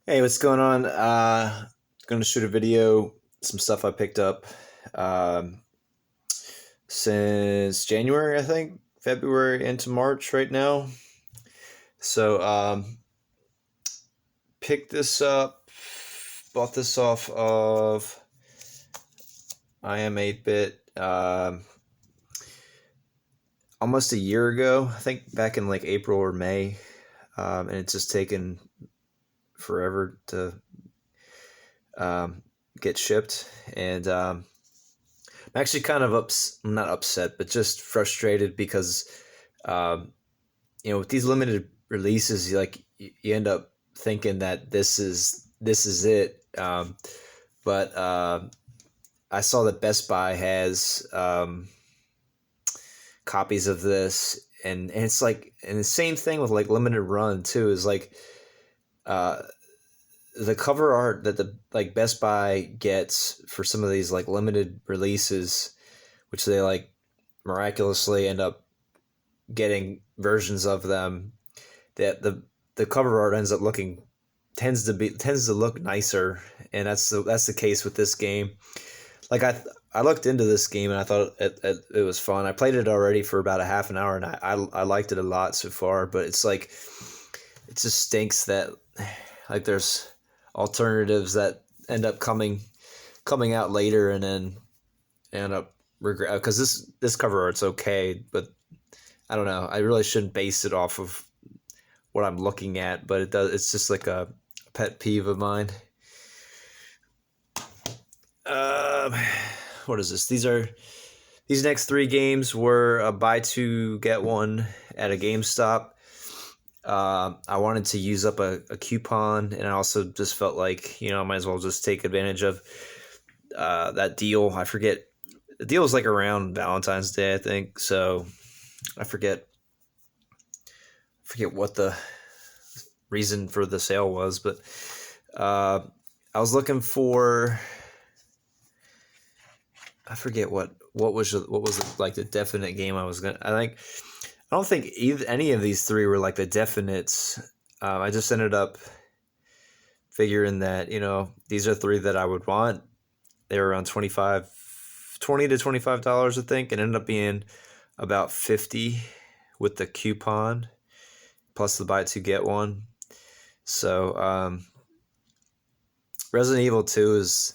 Hey, what's going on? Gonna shoot a video, some stuff I picked up um, since January, I think, February into March right now. So, picked this up, bought this off of I am 8-bit almost a year ago, I think back in like April or May, and it's just taken forever to um, get shipped. And I'm actually kind of not upset, but just frustrated because, um, with these limited releases, you end up thinking that this is it. But I saw that Best Buy has copies of this, and it's like, and the same thing with like limited run too. Is like uh, the cover art that the like Best Buy gets for some of these like limited releases, which they like miraculously end up getting versions of them that the cover art ends up looking tends to look nicer, and that's the case with this game. Like I looked into this game and I thought it was fun. I played it already for about a half an hour and I liked it a lot so far, but it's like it just stinks that like there's alternatives that end up coming out later and then end up regret because this cover art's okay, but I don't know. I really shouldn't base it off of what I'm looking at, but it does. It's just like a pet peeve of mine. Um, what is this? These next three games were a buy two get one at a GameStop. I wanted to use up a coupon, and I also just felt like I might as well just take advantage of that deal. I forget the deal was like around Valentine's Day, I think. So I forget what the reason for the sale was, but uh, I was looking for I forget what was like the definite game I was gonna. I don't think any of these three were like the definites. I just ended up figuring that these are three that I would want. They were around 20 to $25, I think, and ended up being about 50 with the coupon plus the buy two get one. So Resident Evil 2 is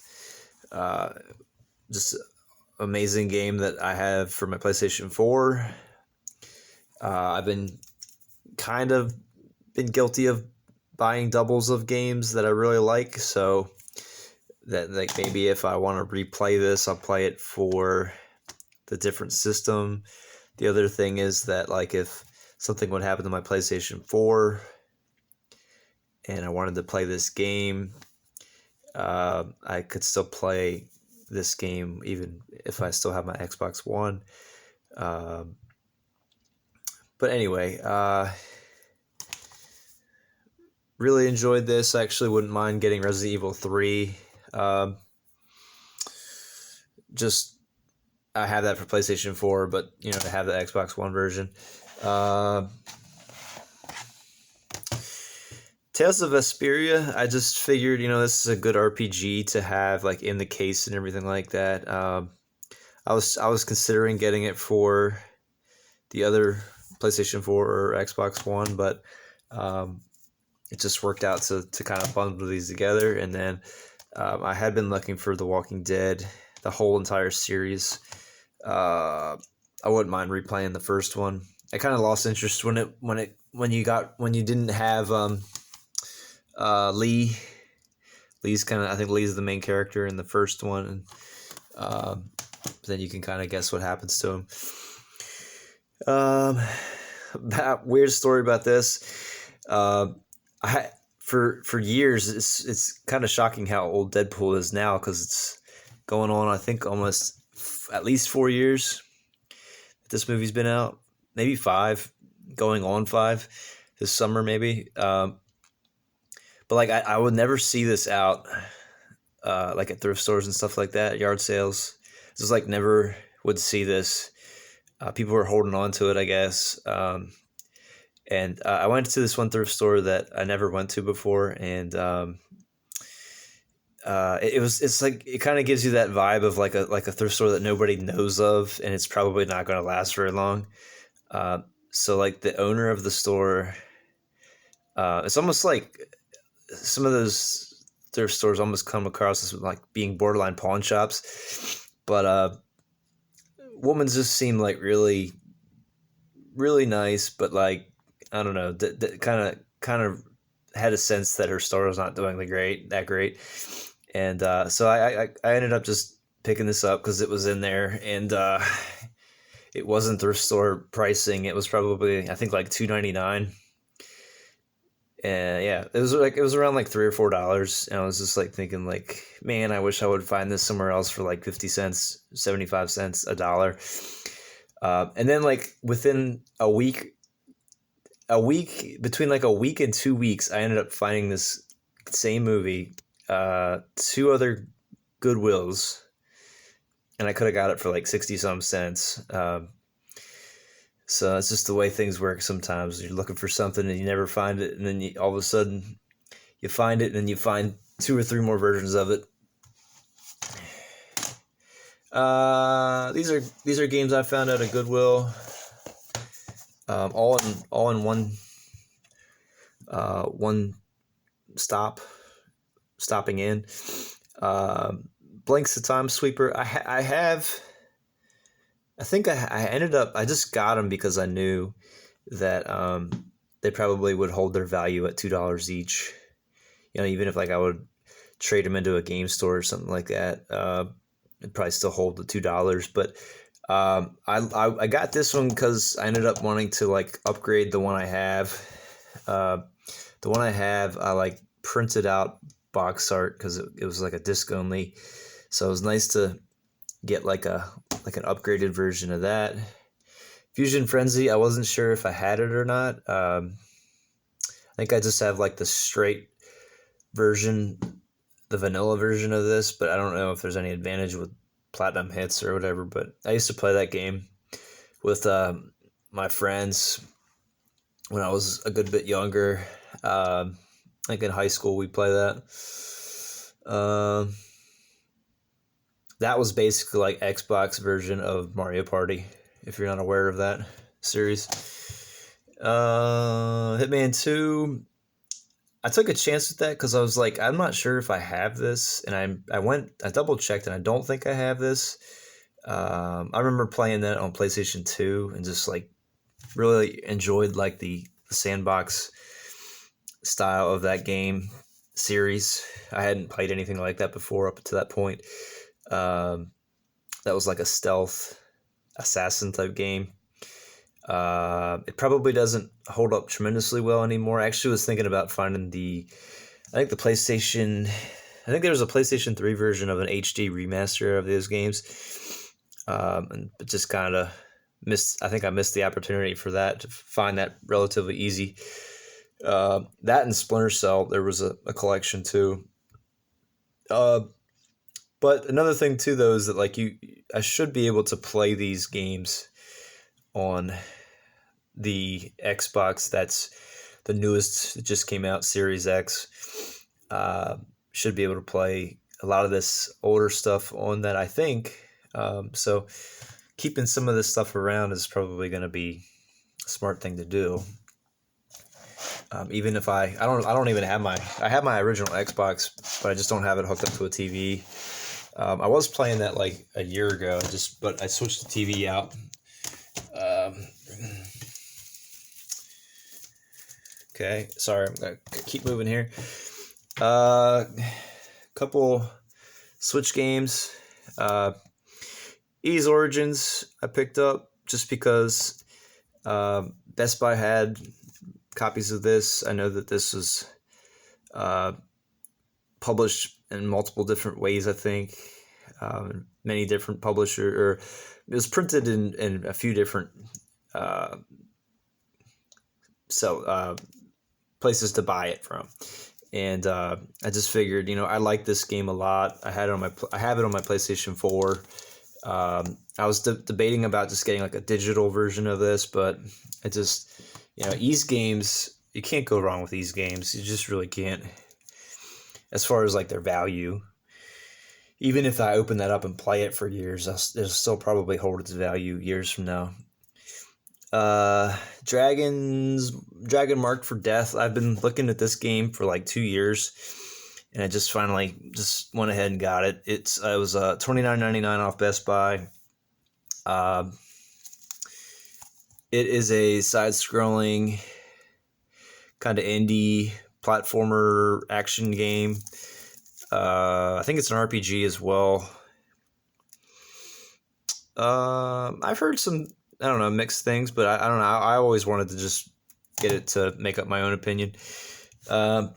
uh, just amazing game that I have for my PlayStation 4. I've kind of been guilty of buying doubles of games that I really like, so that like maybe if I want to replay this, I'll play it for the different system. The other thing is that like if something would happen to my PlayStation 4 and I wanted to play this game, I could still play this game even if I still have my Xbox One. Um, but anyway, really enjoyed this. I actually wouldn't mind getting Resident Evil 3. Um, just I have that for PlayStation 4, but to have the Xbox One version. Uh, Tales of Vesperia, I just figured, this is a good RPG to have like in the case and everything like that. I was considering getting it for the other PlayStation 4 or Xbox One, but um, it just worked out to kind of bundle these together. And then I had been looking for The Walking Dead, the whole entire series. I wouldn't mind replaying the first one. I kind of lost interest when you didn't have Lee. I think Lee's the main character in the first one, and then you can kind of guess what happens to him. That weird story about this. I for years it's kind of shocking how old Deadpool is now because it's going on I think almost at least 4 years that this movie's been out, maybe five, going on five this summer maybe. But like I would never see this out like at thrift stores and stuff like that, yard sales. Just like never would see this. People were holding on to it, I guess. And I went to this one thrift store that I never went to before, and it's like it kind of gives you that vibe of like a thrift store that nobody knows of, and it's probably not going to last very long. Uh, so like the owner of the store, it's almost like some of those thrift stores almost come across as like being borderline pawn shops, but woman just seemed like really really nice, but like I don't know, kind of had a sense that her store was not doing that great, and so I ended up just picking this up because it was in there, and it wasn't thrift store pricing. It was probably I think like $2.99. And yeah, it was around like $3 or $4, and I was just like thinking like, man, I wish I would find this somewhere else for like 50 cents, 75 cents, $1. And then like within a week between like a week and 2 weeks, I ended up finding this same movie, two other Goodwills, and I could have got it for like 60 some cents. So it's just the way things work sometimes. You're looking for something and you never find it, and then all of a sudden you find it, and then you find two or three more versions of it. These are games I found out at Goodwill. All in one stopping in. Blanks the Time Sweeper. I just got them because I knew that they probably would hold their value at $2 each. You know, even if like I would trade them into a game store or something like that, it'd probably still hold the $2. But I got this one because I ended up wanting to like upgrade the one I have. The one I have, I like printed out box art because it was like a disc only, so it was nice to get like an upgraded version of that. Fusion Frenzy, I wasn't sure if I had it or not. I think I just have like the straight version, the vanilla version of this, but I don't know if there's any advantage with platinum hits or whatever. But I used to play that game with my friends when I was a good bit younger. Like in high school, we play that. That was basically like Xbox version of Mario Party, if you're not aware of that series. Hitman 2, I took a chance with that because I was like, I'm not sure if I have this, and I double checked, and I don't think I have this. I remember playing that on PlayStation 2 and just like really enjoyed like the sandbox style of that game series. I hadn't played anything like that before up to that point. That was like a stealth assassin type game. It probably doesn't hold up tremendously well anymore. I actually was thinking about finding I think there was a PlayStation 3 version of an HD remaster of those games. But just kind of I think I missed the opportunity for that, to find that relatively easy. That and Splinter Cell, there was a collection too. But another thing too, though, is that like I should be able to play these games on the Xbox. That's the newest that just came out, Series X. Should be able to play a lot of this older stuff on that, I think. So keeping some of this stuff around is probably going to be a smart thing to do. Even if I don't even have I have my original Xbox, but I just don't have it hooked up to a TV. I was playing that like a year ago, but I switched the TV out. Okay, sorry, I'm gonna keep moving here. Couple Switch games. Ys Origins I picked up just because Best Buy had copies of this. I know that this was published in multiple different ways, I think. Many different publishers, or it was printed in a few different places to buy it from. And I just figured, I like this game a lot. I have it on my PlayStation 4. I was debating about just getting like a digital version of this, but it just, ease games, you can't go wrong with these games. You just really can't. As far as like their value, even if I open that up and play it for years, it'll still probably hold its value years from now. Dragon Marked for Death. I've been looking at this game for like 2 years, and I just finally just went ahead and got it. It was $29.99 off Best Buy. It is a side-scrolling kind of indie platformer action game. I think it's an RPG as well. I've heard some, I don't know, mixed things, but I don't know. I always wanted to just get it to make up my own opinion. It's a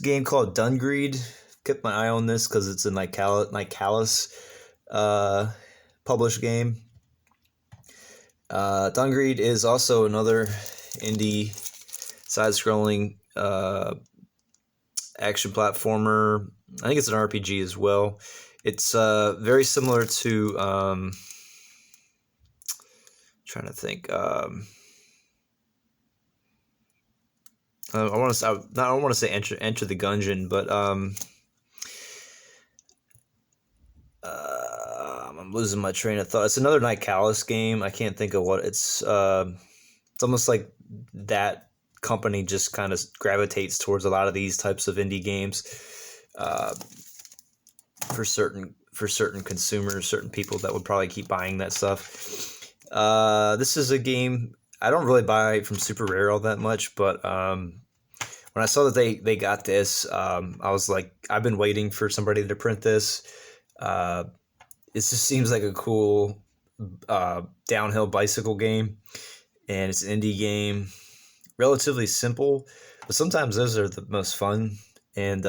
game called Dungreed. Kept my eye on this because it's a Nicalis published game. Dungreed is also another indie side-scrolling action platformer. I think it's an RPG as well. It's very similar to trying to think. I don't want to say Enter the Gungeon, but I'm losing my train of thought. It's another Nicalis game. I can't think of what it's. It's almost like that company just kind of gravitates towards a lot of these types of indie games for certain consumers, certain people that would probably keep buying that stuff. This is a game I don't really buy from Super Rare all that much, but when I saw that they got this, I was like, I've been waiting for somebody to print this. It just seems like a cool downhill bicycle game, and it's an indie game, relatively simple, but sometimes those are the most fun. And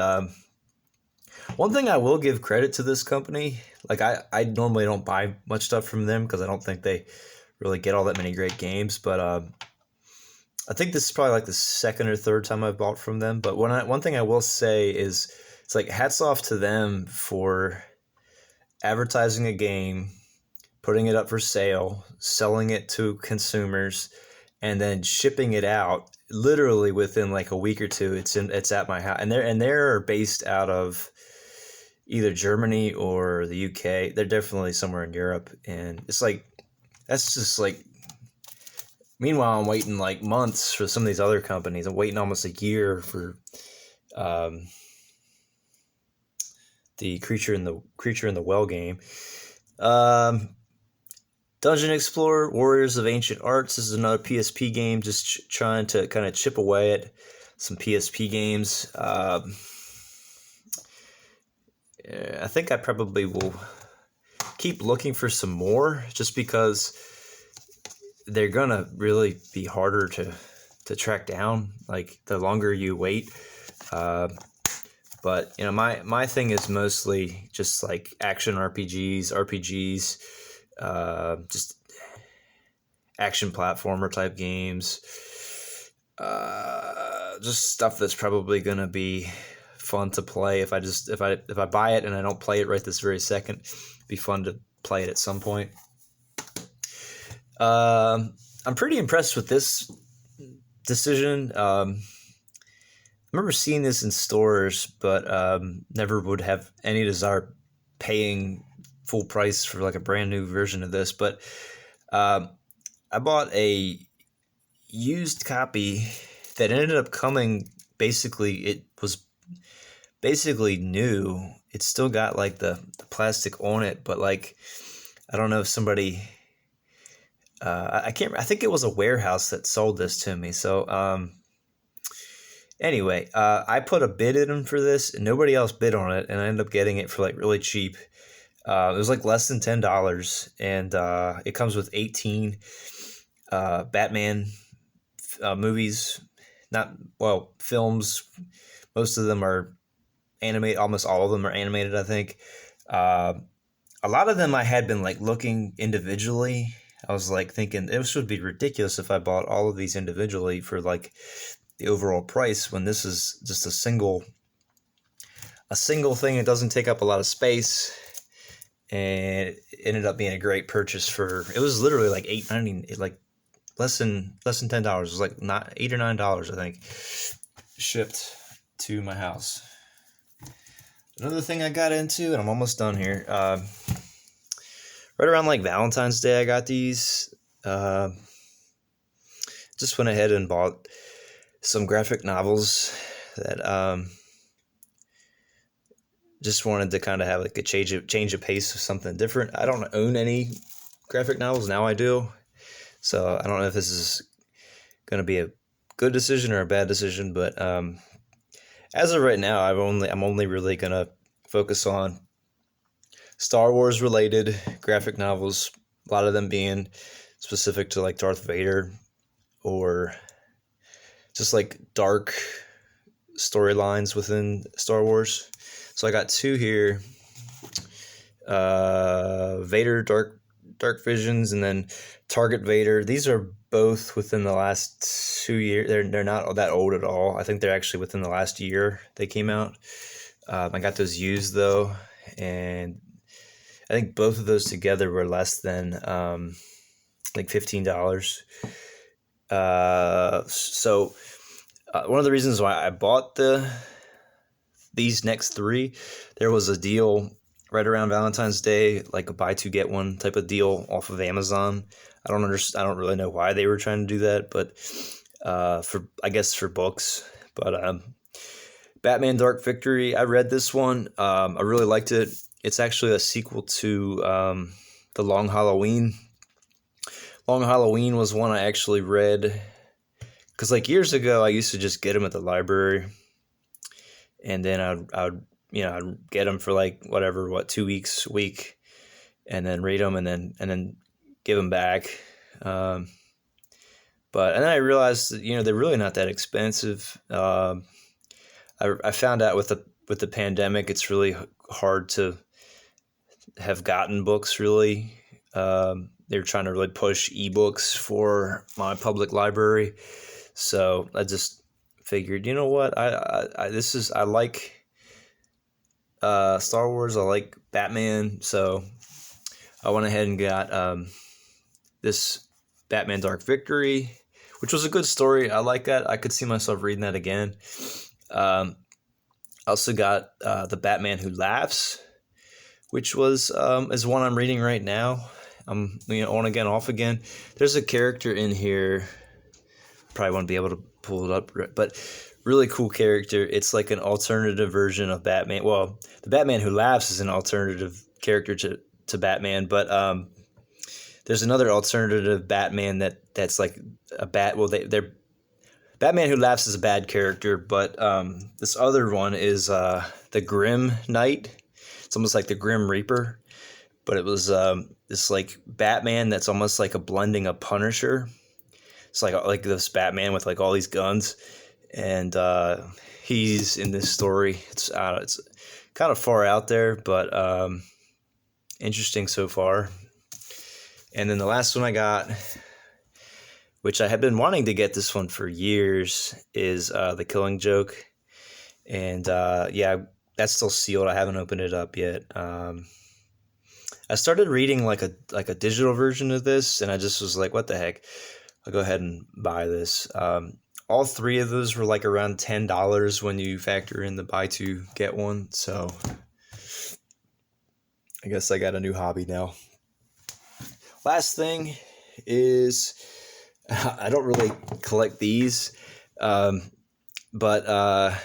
one thing I will give credit to this company, like I normally don't buy much stuff from them because I don't think they really get all that many great games, but I think this is probably like the second or third time I've bought from them. But one thing I will say is it's like hats off to them for advertising a game, putting it up for sale, selling it to consumers, and then shipping it out literally within like a week or two. It's at my house, and they're based out of either Germany or the UK. They're definitely somewhere in Europe, and it's like that's just like. Meanwhile, I'm waiting like months for some of these other companies. I'm waiting almost a year for the Creature in the Well game. Dungeon Explorer: Warriors of Ancient Arts. This is another PSP game, just trying to kind of chip away at some PSP games. I think I probably will keep looking for some more, just because they're gonna really be harder to track down, like the longer you wait. But my thing is mostly just like action RPGs, just action platformer type games, just stuff that's probably gonna be fun to play. If I buy it and I don't play it right this very second, it'd be fun to play it at some point. I'm pretty impressed with this decision. I remember seeing this in stores, but never would have any desire paying full price for like a brand new version of this. But I bought a used copy that ended up coming. Basically, it was basically new. It still got like the plastic on it, but like I don't know if somebody. I think it was a warehouse that sold this to me. So anyway, I put a bid in for this, and nobody else bid on it, and I ended up getting it for like really cheap. It was like less than $10, and it comes with 18 Batman movies, films. Most of them are animated. Almost all of them are animated, I think. A lot of them I had been like looking individually. I was like thinking it would be ridiculous if I bought all of these individually for like the overall price, when this is just a single thing. It doesn't take up a lot of space, and it ended up being a great purchase. It was literally like $8.99, like less than $10. It was like not $8 or $9, I think, shipped to my house. Another thing I got into, and I'm almost done here. Right around like Valentine's Day, I got these. Just went ahead and bought some graphic novels that just wanted to kind of have like a change of pace of something different. I don't own any graphic novels. Now I do. So I don't know if this is going to be a good decision or a bad decision, but as of right now, I'm only really going to focus on Star Wars related graphic novels, a lot of them being specific to like Darth Vader or just like dark storylines within Star Wars. So I got two here. Vader Dark Visions and then Target Vader. These are both within the last 2 years. They're not that old at all. I think they're actually within the last year they came out. I got those used though, and I think both of those together were less than like $15. So one of the reasons why I bought these next three, there was a deal right around Valentine's Day, like a buy two get one type of deal off of Amazon. I don't really know why they were trying to do that, but I guess for books. But Batman Dark Victory, I read this one. I really liked it. It's actually a sequel to The Long Halloween. Long Halloween was one I actually read because like years ago I used to just get them at the library, and then I'd get them for like 2 weeks, a week, and then read them and then give them back. But and then I realized that, they're really not that expensive. I found out with the pandemic, it's really hard to have gotten books really. They're trying to really push ebooks for my public library, so I just figured, you know what, I like Star Wars, I like Batman, so I went ahead and got this Batman Dark Victory, which was a good story. I like that. I could see myself reading that again. I also got The Batman Who Laughs, which was is one I'm reading right now. I'm on again, off again. There's a character in here. Probably won't be able to pull it up, but really cool character. It's like an alternative version of Batman. Well, the Batman Who Laughs is an alternative character to Batman, but there's another alternative Batman that's like a bat. Well, they're Batman Who Laughs is a bad character, but this other one is the Grim Knight. It's almost like the Grim Reaper, but it was this like Batman that's almost like a blending of Punisher. It's like this Batman with like all these guns, and he's in this story. It's kind of far out there, but interesting so far. And then the last one I got, which I have been wanting to get this one for years, is The Killing Joke. And that's still sealed. I haven't opened it up yet. I started reading like a digital version of this, and I just was like, what the heck? I'll go ahead and buy this. All three of those were like around $10 when you factor in the buy two get one. So I guess I got a new hobby now. Last thing is, I don't really collect these, but I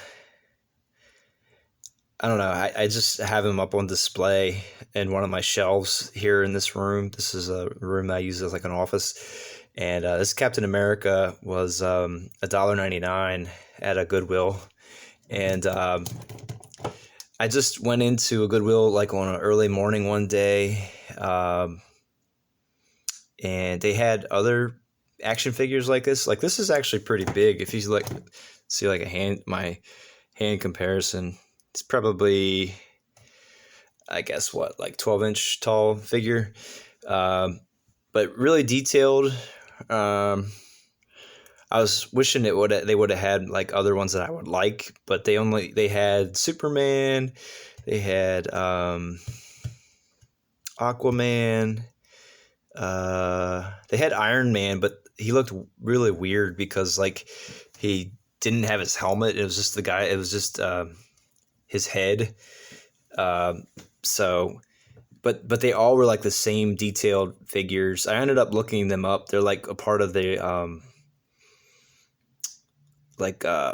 don't know. I just have them up on display in one of my shelves here in this room. This is a room I use as like an office. And this Captain America was $1.99 at a Goodwill. And I just went into a Goodwill like on an early morning one day. And they had other action figures like this. Like this is actually pretty big. If you see like my hand comparison, it's probably, I guess, like 12-inch tall figure. But really detailed. I was wishing they would have had like other ones that I would like, but they had Superman, they had Aquaman, they had Iron Man, but he looked really weird because like he didn't have his helmet. It was just the guy. It was just his head. Um, so, but they all were like the same detailed figures. I ended up looking them up. They're like a part of the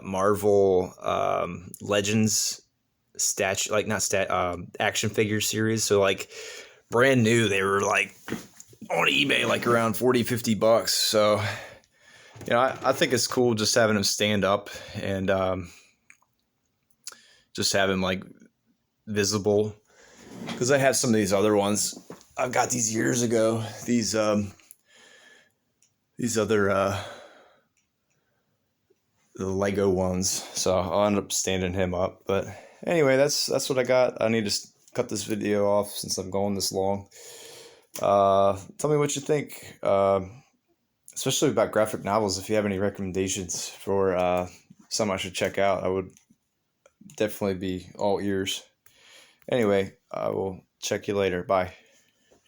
Marvel Legends statue, like not action figure series. So like brand new, they were like on eBay like around 40-50 bucks. So I think it's cool just having him stand up and just have him like visible, because I have some of these other ones. I've got these years ago. These other the Lego ones. So I'll end up standing him up. But anyway, that's what I got. I need to cut this video off since I'm going this long. Tell me what you think, especially about graphic novels. If you have any recommendations for some I should check out, I would definitely be all ears. Anyway, I will check you later. Bye.